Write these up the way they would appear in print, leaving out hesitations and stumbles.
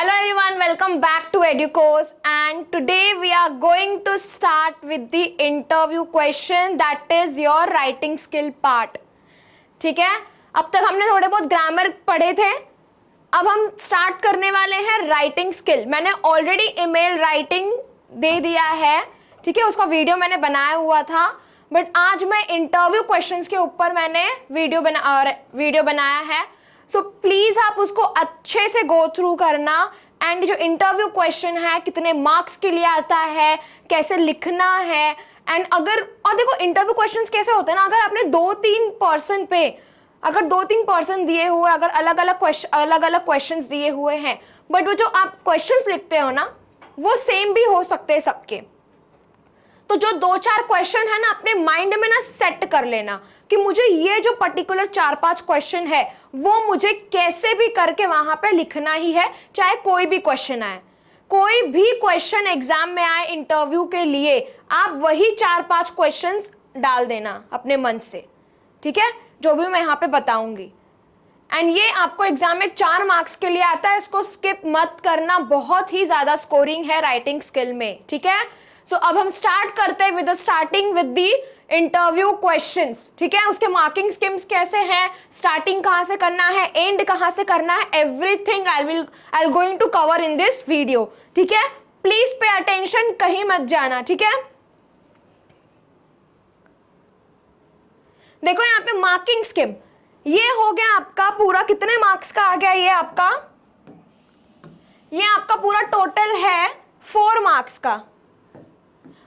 Hello everyone, welcome back to EduCourse and today we are going to start with the interview question that is your writing skill part. ठीक है, अब तक हमने थोड़े बहुत grammar पढ़े थे, अब हम स्टार्ट करने वाले हैं राइटिंग स्किल. मैंने ऑलरेडी ईमेल राइटिंग दे दिया है, ठीक है, उसका वीडियो मैंने बनाया हुआ था, बट आज मैं इंटरव्यू क्वेश्चंस के ऊपर मैंने वीडियो बनाया है. सो प्लीज आप उसको अच्छे से गो थ्रू करना. एंड जो इंटरव्यू क्वेश्चन है कितने मार्क्स के लिए आता है, कैसे लिखना है, एंड और देखो इंटरव्यू क्वेश्चंस कैसे होते हैं ना, अगर आपने 2-3 पर्सन पे अगर 2-3 पर्सन दिए हुए, अगर अलग अलग क्वेश्चंस दिए हुए हैं, बट वो जो आप क्वेश्चंस लिखते हो ना वो सेम भी हो सकते हैं सबके. तो जो 2-4 क्वेश्चन है ना अपने माइंड में ना सेट कर लेना कि मुझे ये जो पर्टिकुलर 4-5 क्वेश्चन है वो मुझे कैसे भी करके वहां पे लिखना ही है, चाहे कोई भी क्वेश्चन आए. कोई भी क्वेश्चन एग्जाम में आए इंटरव्यू के लिए, आप वही 4-5 क्वेश्चंस डाल देना अपने मन से, ठीक है, जो भी मैं यहाँ पे बताऊंगी. एंड ये आपको एग्जाम में 4 मार्क्स के लिए आता है, इसको स्किप मत करना, बहुत ही ज्यादा स्कोरिंग है राइटिंग स्किल में, ठीक है. सो अब हम स्टार्ट करते हैं starting with the interview questions, ठीक है. उसके मार्किंग स्कीम्स कैसे हैं, स्टार्टिंग कहां से करना है, एंड कहां से करना है, everything I going to cover in this video, ठीक है. प्लीज पे अटेंशन, कहीं मत जाना, ठीक है. देखो यहाँ पे मार्किंग स्कीम, ये हो गया आपका पूरा, कितने मार्क्स का आ गया, ये आपका पूरा टोटल है 4 मार्क्स का.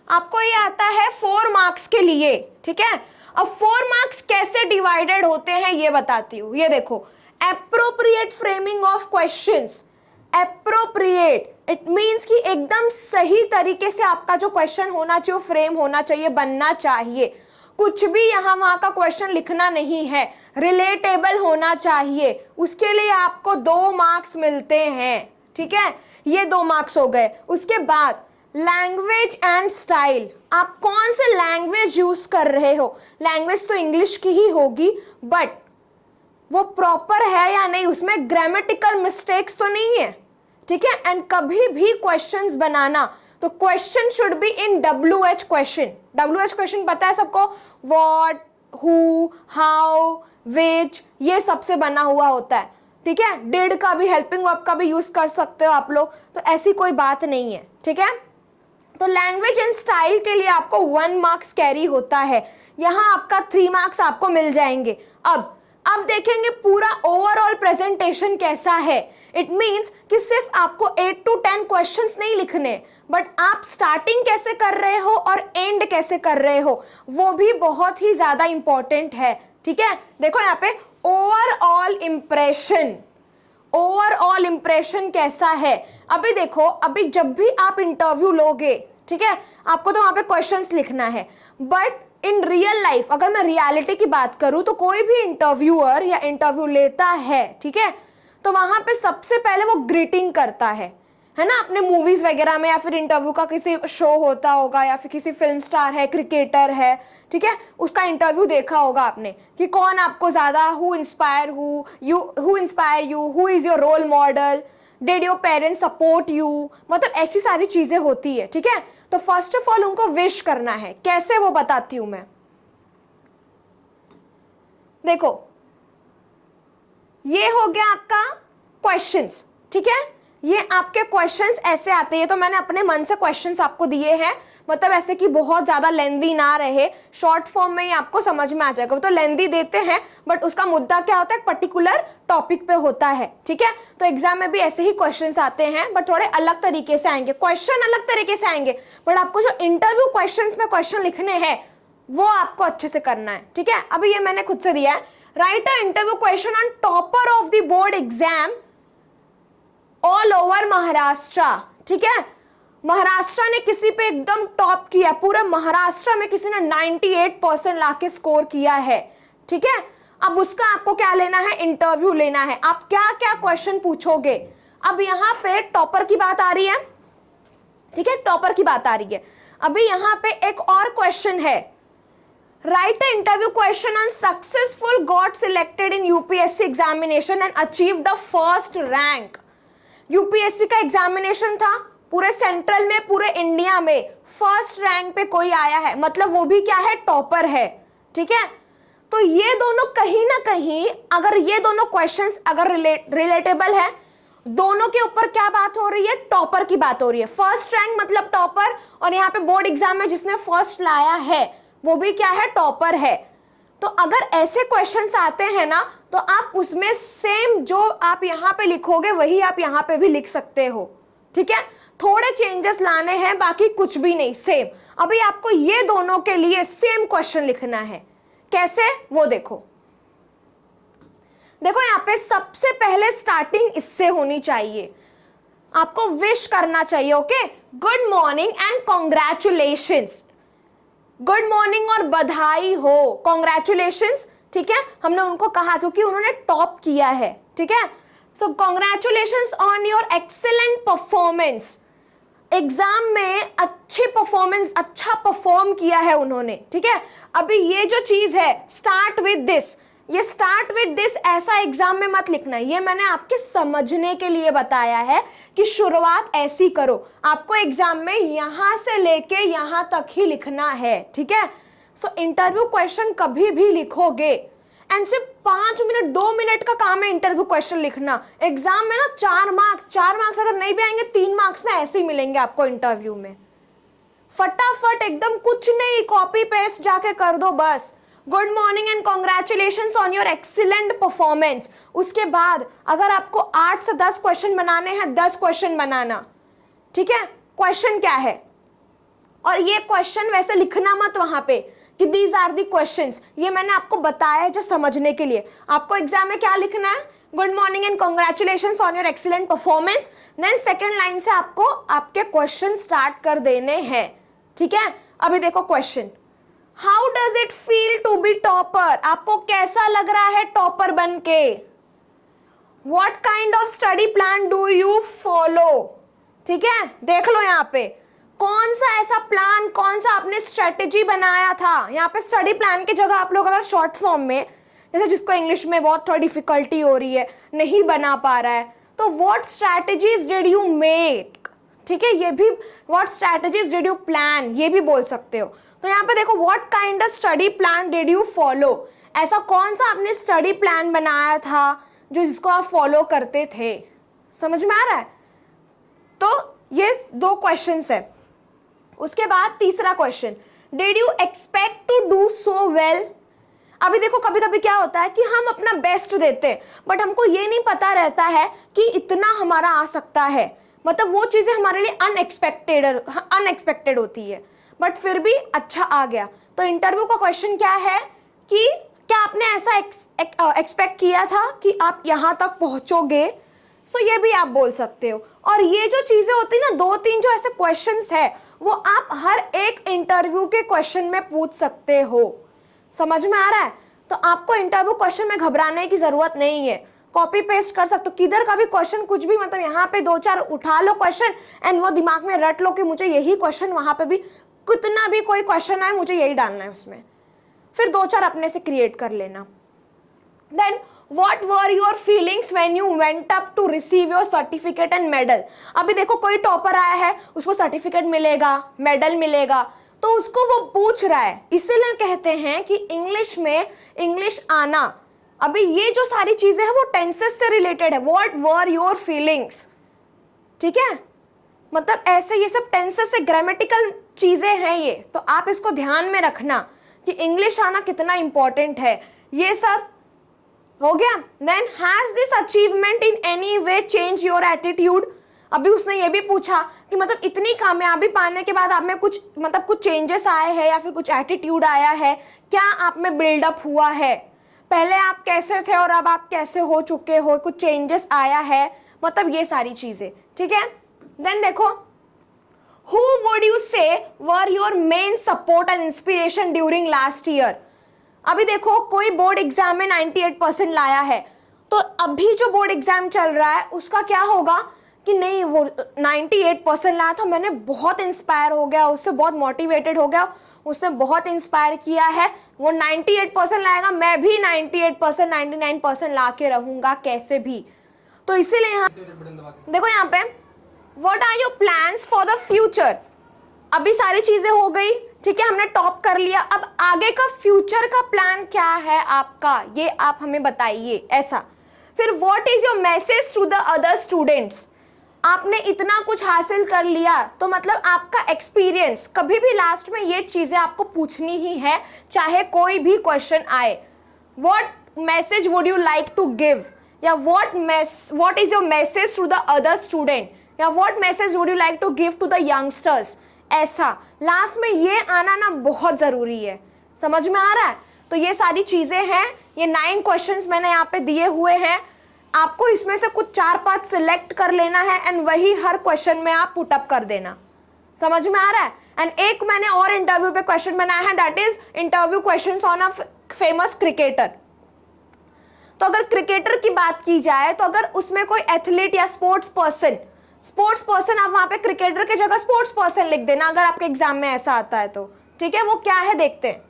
आपको ये आता है 4 मार्क्स के लिए, ठीक है. अब 4 मार्क्स कैसे डिवाइडेड होते हैं ये बताती हूँ. ये देखो, appropriate framing of questions. Appropriate it means कि एकदम सही तरीके से आपका जो क्वेश्चन होना चाहिए, फ्रेम होना चाहिए, बनना चाहिए. कुछ भी यहाँ वहां का क्वेश्चन लिखना नहीं है, रिलेटेबल होना चाहिए. उसके लिए आपको 2 मार्क्स मिलते हैं, ठीक है. ये 2 मार्क्स हो गए. उसके बाद लैंग्वेज एंड स्टाइल, आप कौन से लैंग्वेज यूज कर रहे हो. लैंग्वेज तो इंग्लिश की ही होगी, बट वो प्रॉपर है या नहीं, उसमें ग्रामेटिकल मिस्टेक्स तो नहीं है, ठीक है. एंड कभी भी क्वेश्चंस बनाना तो question should be in WH question. WH question पता है सबको, व्हाट, हु, हाउ, विच, ये सबसे बना हुआ होता है, ठीक है. डिड का भी, हेल्पिंग वर्ब का भी यूज कर सकते हो आप लोग, तो ऐसी कोई बात नहीं है, ठीक है. तो लैंग्वेज एंड स्टाइल के लिए आपको 1 मार्क्स कैरी होता है, यहाँ आपका 3 मार्क्स आपको मिल जाएंगे. अब देखेंगे पूरा ओवरऑल प्रेजेंटेशन कैसा है. इट मींस कि सिर्फ आपको 8 to 10 क्वेश्चंस नहीं लिखने, बट आप स्टार्टिंग कैसे कर रहे हो और एंड कैसे कर रहे हो वो भी बहुत ही ज्यादा इंपॉर्टेंट है, ठीक है. देखो यहाँ पे ओवरऑल इंप्रेशन कैसा है. अभी देखो, अभी जब भी आप इंटरव्यू लोगे, ठीक है, आपको तो वहां पे क्वेश्चंस लिखना है, बट इन रियल लाइफ अगर मैं रियलिटी की बात करूं तो कोई भी इंटरव्यूअर या इंटरव्यू लेता है, ठीक है, तो वहां पे सबसे पहले वो ग्रीटिंग करता है ना. अपने मूवीज वगैरह में या फिर इंटरव्यू का किसी शो होता होगा या फिर किसी फिल्म स्टार है, क्रिकेटर है, ठीक है, उसका इंटरव्यू देखा होगा आपने कि कौन आपको ज्यादा who inspire you, who is your role model, did your parents support you, मतलब ऐसी सारी चीजें होती है, ठीक है. तो फर्स्ट ऑफ ऑल उनको विश करना है, कैसे वो बताती हूं मैं. देखो ये हो गया आपका क्वेश्चंस, ठीक है. ये आपके क्वेश्चंस ऐसे आते हैं, तो मैंने अपने मन से क्वेश्चंस आपको दिए हैं, मतलब ऐसे कि बहुत ज्यादा लेंदी ना रहे, शॉर्ट फॉर्म में ही आपको समझ में आ जाएगा. वो तो लेंदी देते हैं बट उसका मुद्दा क्या होता है, पर्टिकुलर टॉपिक पे होता है, ठीक है. तो एग्जाम में भी ऐसे ही क्वेश्चंस आते हैं, बट थोड़े अलग तरीके से आएंगे, क्वेश्चन अलग तरीके से आएंगे, बट आपको जो इंटरव्यू क्वेश्चंस में क्वेश्चन लिखने हैं वो आपको अच्छे से करना है, ठीक है. अभी ये मैंने खुद से दिया है, right a interview question on topper of the board exam all over Maharashtra, ठीक है. महाराष्ट्र ने किसी पे एकदम टॉप किया, पूरे महाराष्ट्र में किसी ने 98% लाके स्कोर किया है, ठीक है. अब उसका आपको क्या लेना है, इंटरव्यू लेना है. आप क्या क्या क्वेश्चन पूछोगे. अब यहाँ पे टॉपर की बात आ रही है, ठीक है, टॉपर की बात आ रही है. अभी यहाँ पे एक और क्वेश्चन है, right a interview question on successful got selected in UPSC examination and achieved the first rank. UPSC का एग्जामिनेशन था, पूरे सेंट्रल में, पूरे इंडिया में फर्स्ट रैंक पे कोई आया है, मतलब वो भी क्या है, टॉपर है। ठीक है, तो ये दोनों कहीं ना कहीं, अगर ये दोनों क्वेश्चंस अगर रिलेटेबल है, दोनों के ऊपर क्या बात हो रही है, टॉपर की बात हो रही है। फर्स्ट रैंक मतलब टॉपर, और यहाँ पे बोर्ड एग्जाम में जिसने फर्स्ट लाया है वो भी क्या है, टॉपर है। तो अगर ऐसे क्वेश्चंस आते हैं ना, तो आप उसमें सेम जो आप यहाँ पे लिखोगे वही आप यहाँ पे भी लिख सकते हो। ठीक है, थोड़े चेंजेस लाने हैं, बाकी कुछ भी नहीं, सेम। अभी आपको ये दोनों के लिए सेम क्वेश्चन लिखना है। कैसे, वो देखो। देखो यहाँ पे सबसे पहले स्टार्टिंग इससे होनी चाहिए, आपको विश करना चाहिए। Okay, good morning and congratulations. Good morning और बधाई हो, कॉन्ग्रेचुलेशंस। ठीक है, हमने उनको कहा क्योंकि उन्होंने टॉप किया है। ठीक है, सो congratulations on your excellent performance. Exam में अच्छी परफॉर्मेंस, अच्छा परफॉर्म किया है उन्होंने। ठीक है, अभी ये जो चीज है स्टार्ट विद दिस, ये स्टार्ट विद दिस ऐसा एग्जाम में मत लिखना, ये मैंने आपके समझने के लिए बताया है कि शुरुआत ऐसी करो। आपको एग्जाम में यहां से लेके यहां तक ही लिखना है। ठीक है, सो इंटरव्यू क्वेश्चन कभी भी लिखोगे एंड सिर्फ 5 मिनट 2 मिनट का काम है इंटरव्यू क्वेश्चन लिखना। एग्जाम में ना 4 मार्क्स अगर नहीं भी आएंगे, 3 मार्क्स ना ऐसे ही मिलेंगे आपको इंटरव्यू में। फटाफट एकदम कुछ नहीं, कॉपी पेस्ट जाके कर दो बस। Good morning and congratulations on your excellent performance. उसके बाद अगर आपको 8 से 10 क्वेश्चन बनाने हैं, 10 क्वेश्चन बनाना। ठीक है, क्वेश्चन क्या है, और ये क्वेश्चन वैसे लिखना मत वहां पे कि दीज आर दी क्वेश्चंस, ये मैंने आपको बताया है जो समझने के लिए। आपको एग्जाम में क्या लिखना है, good morning and congratulations on your excellent performance. Then second line से आपको आपके क्वेश्चन स्टार्ट कर देने हैं। ठीक है, अभी देखो question, how does it feel to be topper. आपको कैसा लग रहा है टॉपर बन के। What kind of study plan do you follow. ठीक है, देख लो यहाँ पे कौन सा ऐसा प्लान, कौन सा आपने स्ट्रेटेजी बनाया था। यहाँ पे स्टडी प्लान की जगह आप लोग अगर शॉर्ट फॉर्म में, जैसे जिसको इंग्लिश में बहुत थोड़ा डिफिकल्टी हो रही है, नहीं बना पा रहा है, तो what strategies did you make. ठीक है, ये भी what strategies did you plan, ये भी बोल सकते हो। तो यहाँ पे देखो what kind of study plan did you follow, ऐसा कौन सा आपने स्टडी प्लान बनाया था जो जिसको आप फॉलो करते थे। समझ में आ रहा है। तो ये 2 क्वेश्चंस है। उसके बाद तीसरा question, did you expect to do so well. अभी देखो कभी कभी क्या होता है कि हम अपना बेस्ट देते हैं, बट हमको ये नहीं पता रहता है कि इतना हमारा आ सकता है, मतलब वो चीजें हमारे लिए अनएक्सपेक्टेड होती है, बट फिर भी अच्छा आ गया। तो इंटरव्यू का क्वेश्चन क्या है कि क्या आपने ऐसा एक्सपेक्ट किया था कि आप यहां तक पहुंचोगे। सो ये भी आप बोल सकते हो। और ये जो चीजें होती ना, 2-3 जो ऐसे क्वेश्चंस है, वो आप हर एक इंटरव्यू के क्वेश्चन में पूछ सकते हो। समझ में आ रहा है। तो आपको इंटरव्यू क्वेश्चन में घबराने की जरूरत नहीं है, कॉपी पेस्ट कर सकते हो किधर का भी क्वेश्चन, कुछ भी, मतलब यहाँ पे 2-4 उठा लो क्वेश्चन एंड वो दिमाग में रट लो कि मुझे यही क्वेश्चन, वहां पे भी कितना भी कोई क्वेश्चन आए मुझे यही डालना है उसमें, फिर 2-4 अपने से क्रिएट कर लेना। Then What were your feelings when you went up to receive your certificate and medal? अभी देखो कोई टॉपर आया है, उसको सर्टिफिकेट मिलेगा, मेडल मिलेगा, तो उसको वो पूछ रहा है, इसीलिए कहते हैं कि इंग्लिश में इंग्लिश आना। अभी ये जो सारी चीजें हैं वो टेंसेस से रिलेटेड है। What were your feelings? ठीक है, मतलब ऐसे ये सब टेंसेस से ग्रामेटिकल चीजें हैं ये, तो आप इसको ध्यान में रखना कि इंग्लिश आना कितना इंपॉर्टेंट है। ये सब हो गया। Then has this achievement in any way change your attitude. अभी उसने ये भी पूछा कि मतलब इतनी कामयाबी पाने के बाद आप में कुछ, मतलब कुछ चेंजेस आए हैं या फिर कुछ एटीट्यूड आया है, क्या आप में बिल्डअप हुआ है, पहले आप कैसे थे और अब आप कैसे हो चुके हो, कुछ चेंजेस आया है, मतलब ये सारी चीजें। ठीक है, देन देखो हु वुड यू से were your main support and inspiration during last year. अभी देखो कोई बोर्ड एग्जाम में 98% लाया है, तो अभी जो बोर्ड एग्जाम चल रहा है उसका क्या होगा कि नहीं वो 98% लाया था, मैंने बहुत इंस्पायर हो गया उससे, बहुत मोटिवेटेड हो गया, उसने बहुत इंस्पायर किया है, वो 98% लाएगा, मैं भी 98% 99% ला के रहूंगा कैसे भी। तो इसीलिए यहाँ देखो यहाँ पे what are your plans for the future. अभी सारी चीजें हो गई, ठीक है, हमने टॉप कर लिया। अब आगे का फ्यूचर का प्लान क्या है आपका, ये आप हमें बताइए ऐसा। फिर what is your message to the other students. आपने इतना कुछ हासिल कर लिया तो मतलब आपका एक्सपीरियंस, कभी भी लास्ट में ये चीजें आपको पूछनी ही है, चाहे कोई भी क्वेश्चन आए। What message would you like to give, या what is your message to the other student, या what message would you like to give to the youngsters. ऐसा लास्ट में ये आना ना बहुत जरूरी है। समझ में आ रहा है? तो ये सारी चीजें हैं, ये 9 क्वेश्चंस मैंने यहाँ पे दिए हुए हैं। आपको इसमें से कुछ 4-5 सिलेक्ट कर लेना है एंड वही हर क्वेश्चन में आप पुट अप कर देना। समझ में आ रहा है? एंड एक मैंने और इंटरव्यू पे क्वेश्चन बनाया है, that is interview questions on a famous cricketer. तो अगर क्रिकेटर की बात की जाए तो अगर उसमें कोई एथलीट या स्पोर्ट्स पर्सन आप वहां पे क्रिकेटर की जगह स्पोर्ट्स पर्सन लिख देना अगर आपके एग्जाम में ऐसा आता है तो, ठीक है। वो क्या है देखते हैं।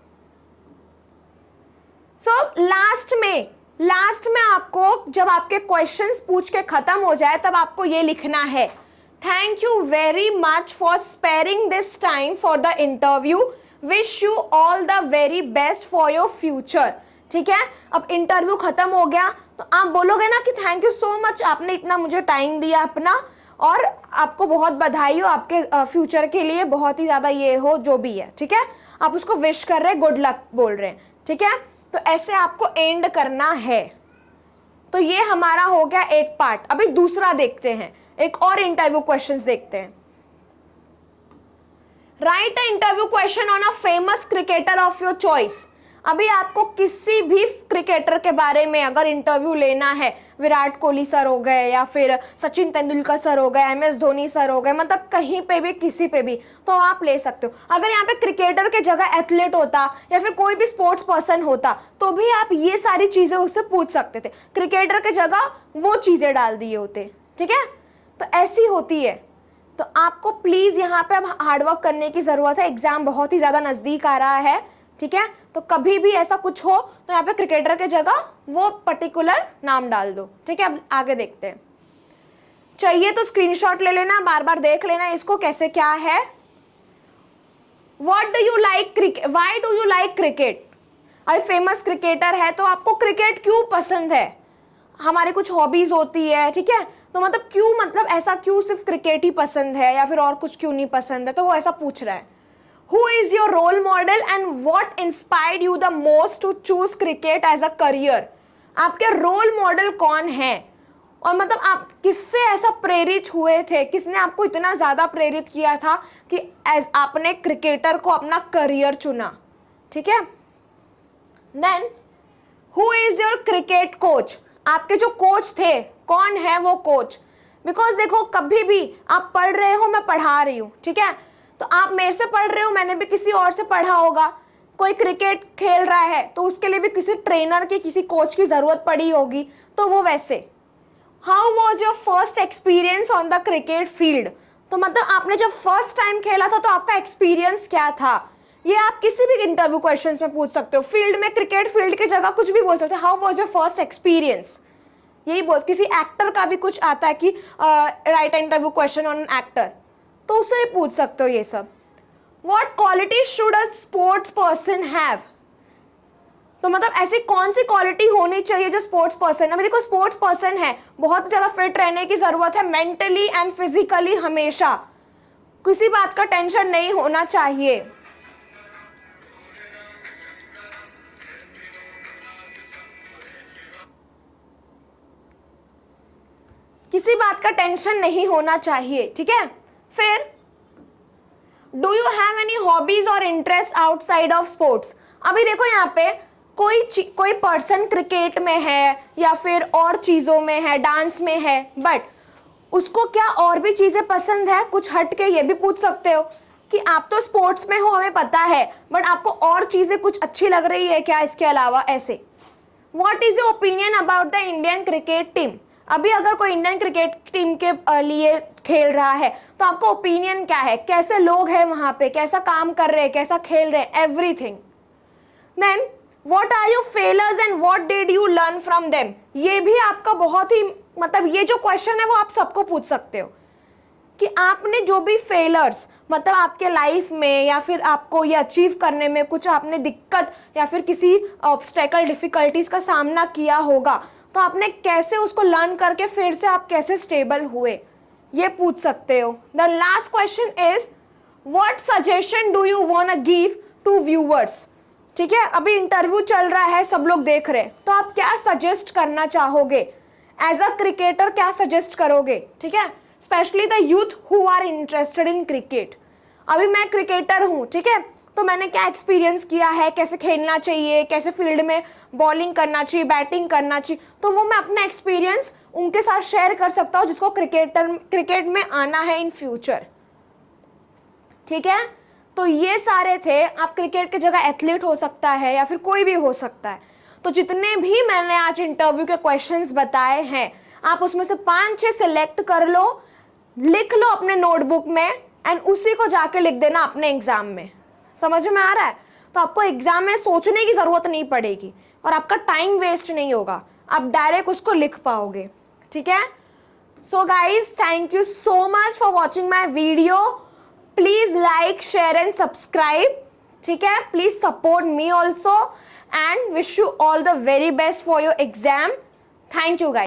सो लास्ट में आपको जब आपके क्वेश्चंस पूछ के खत्म हो जाए तब आपको ये लिखना है, thank you very much for sparing this time for the interview, wish you all the very best for your future. ठीक है, अब इंटरव्यू खत्म हो गया तो आप बोलोगे ना कि थैंक यू सो मच, आपने इतना मुझे टाइम दिया अपना, और आपको बहुत बधाई हो आपके फ्यूचर के लिए, बहुत ही ज़्यादा ये हो जो भी है, ठीक है। आप उसको विश कर रहे हैं, गुड लक बोल रहे हैं, ठीक है। तो ऐसे आपको एंड करना है। तो ये हमारा हो गया एक पार्ट। अभी दूसरा देखते हैं, एक और इंटरव्यू क्वेश्चंस देखते हैं। Right a interview question on a famous cricketer of your choice. अभी आपको किसी भी क्रिकेटर के बारे में अगर इंटरव्यू लेना है, विराट कोहली सर हो गए या फिर सचिन तेंदुलकर सर हो गए, MS धोनी सर हो गए, मतलब कहीं पे भी किसी पे भी तो आप ले सकते हो। अगर यहाँ पे क्रिकेटर के जगह एथलीट होता या फिर कोई भी स्पोर्ट्स पर्सन होता तो भी आप ये सारी चीज़ें उससे पूछ सकते थे, क्रिकेटर के जगह वो चीज़ें डाल दिए होते, ठीक है। तो ऐसी होती है। तो आपको प्लीज़ यहाँ पे अब हार्डवर्क करने की ज़रूरत है, एग्जाम बहुत ही ज़्यादा नज़दीक आ रहा है, ठीक है। तो कभी भी ऐसा कुछ हो तो यहाँ पे क्रिकेटर के जगह वो पर्टिकुलर नाम डाल दो, ठीक है। अब आगे देखते हैं। चाहिए तो स्क्रीनशॉट ले लेना, बार बार देख लेना इसको कैसे क्या है। What do you like cricket, why do you like cricket. अभी फेमस क्रिकेटर है तो आपको क्रिकेट क्यों पसंद है। हमारी कुछ हॉबीज होती है, ठीक है, तो मतलब क्यों, मतलब ऐसा क्यों सिर्फ क्रिकेट ही पसंद है या फिर और कुछ क्यों नहीं पसंद है, तो वो ऐसा पूछ रहा है। Who is your role model and what inspired you the most to choose cricket as a career? आपके रोल मॉडल कौन है और मतलब आप किससे ऐसा प्रेरित हुए थे, किसने आपको इतना ज़्यादा प्रेरित किया था कि एज आपने क्रिकेटर को अपना करियर चुना, ठीक है। Then who is your cricket coach. आपके जो कोच थे, कौन है वो कोच। बिकॉज देखो कभी भी आप पढ़ रहे हो, मैं पढ़ा रही हूँ, ठीक है, तो आप मेरे से पढ़ रहे हो, मैंने भी किसी और से पढ़ा होगा। कोई क्रिकेट खेल रहा है तो उसके लिए भी किसी ट्रेनर की, किसी कोच की ज़रूरत पड़ी होगी, तो वो वैसे। How was your first experience on the cricket field. तो मतलब आपने जब फर्स्ट टाइम खेला था तो आपका एक्सपीरियंस क्या था। ये आप किसी भी इंटरव्यू क्वेश्चंस में पूछ सकते हो। फील्ड में, क्रिकेट फील्ड की जगह कुछ भी बोल सकते हो। How was your first experience, यही बोल। किसी एक्टर का भी कुछ आता है कि right interview question on actor, तो उससे पूछ सकते हो ये सब। What quality should a sports person have? तो मतलब ऐसी कौन सी क्वालिटी होनी चाहिए जो स्पोर्ट्स पर्सन। अभी देखो स्पोर्ट्स पर्सन है, बहुत ज़्यादा फिट रहने की ज़रूरत है, मेंटली एंड फिजिकली, हमेशा किसी बात का टेंशन नहीं होना चाहिए। किसी बात का टेंशन नहीं होना चाहिए, ठीक है। फिर do you have any hobbies और इंटरेस्ट आउटसाइड ऑफ स्पोर्ट्स। अभी देखो यहाँ पे कोई पर्सन क्रिकेट में है या फिर और चीज़ों में है, डांस में है, बट उसको क्या और भी चीज़ें पसंद है, कुछ हट के ये भी पूछ सकते हो कि आप तो स्पोर्ट्स में हो, हमें पता है, बट आपको और चीज़ें कुछ अच्छी लग रही है क्या इसके अलावा, ऐसे। What is your opinion about the Indian cricket team. अभी अगर कोई इंडियन क्रिकेट टीम के लिए खेल रहा है तो आपका ओपिनियन क्या है, कैसे लोग हैं वहाँ पे, कैसा काम कर रहे हैं, कैसा खेल रहे हैं, everything. Then what are your failures and what did you learn from them. ये भी आपका बहुत ही मतलब ये जो क्वेश्चन है वो आप सबको पूछ सकते हो कि आपने जो भी फेलर्स मतलब आपके लाइफ में या फिर आपको ये अचीव करने में कुछ आपने दिक्कत या फिर किसी ऑब्स्टेकल डिफिकल्टीज का सामना किया होगा, तो आपने कैसे उसको लर्न करके फिर से आप कैसे स्टेबल हुए, ये पूछ सकते हो। The last question is what suggestion do you want to give to viewers. ठीक है, अभी इंटरव्यू चल रहा है, सब लोग देख रहे हैं, तो आप क्या सजेस्ट करना चाहोगे एज अ क्रिकेटर, क्या सजेस्ट करोगे? ठीक है, specially the youth who are interested in cricket. अभी मैं क्रिकेटर हूँ, ठीक है, तो मैंने क्या एक्सपीरियंस किया है, कैसे खेलना चाहिए, कैसे फील्ड में बॉलिंग करना चाहिए, बैटिंग करना चाहिए, तो वो मैं अपना एक्सपीरियंस उनके साथ शेयर कर सकता हूँ जिसको क्रिकेट में आना है इन फ्यूचर। ठीक है, तो ये सारे थे। आप क्रिकेट की जगह एथलीट हो सकता है या फिर कोई भी हो सकता है। तो जितने भी मैंने आज इंटरव्यू के क्वेश्चंस बताए हैं, आप उसमें से 5-6 सिलेक्ट कर लो, लिख लो अपने नोटबुक में एंड उसी को जाके लिख देना अपने एग्जाम में। समझ में आ रहा है? तो आपको एग्जाम में सोचने की ज़रूरत नहीं पड़ेगी और आपका टाइम वेस्ट नहीं होगा, आप डायरेक्ट उसको लिख पाओगे। ठीक है, so guys thank you so much for watching my video. Please like, share and subscribe. ठीक है, please support me also and wish you all the very best for your exam. Thank you guys.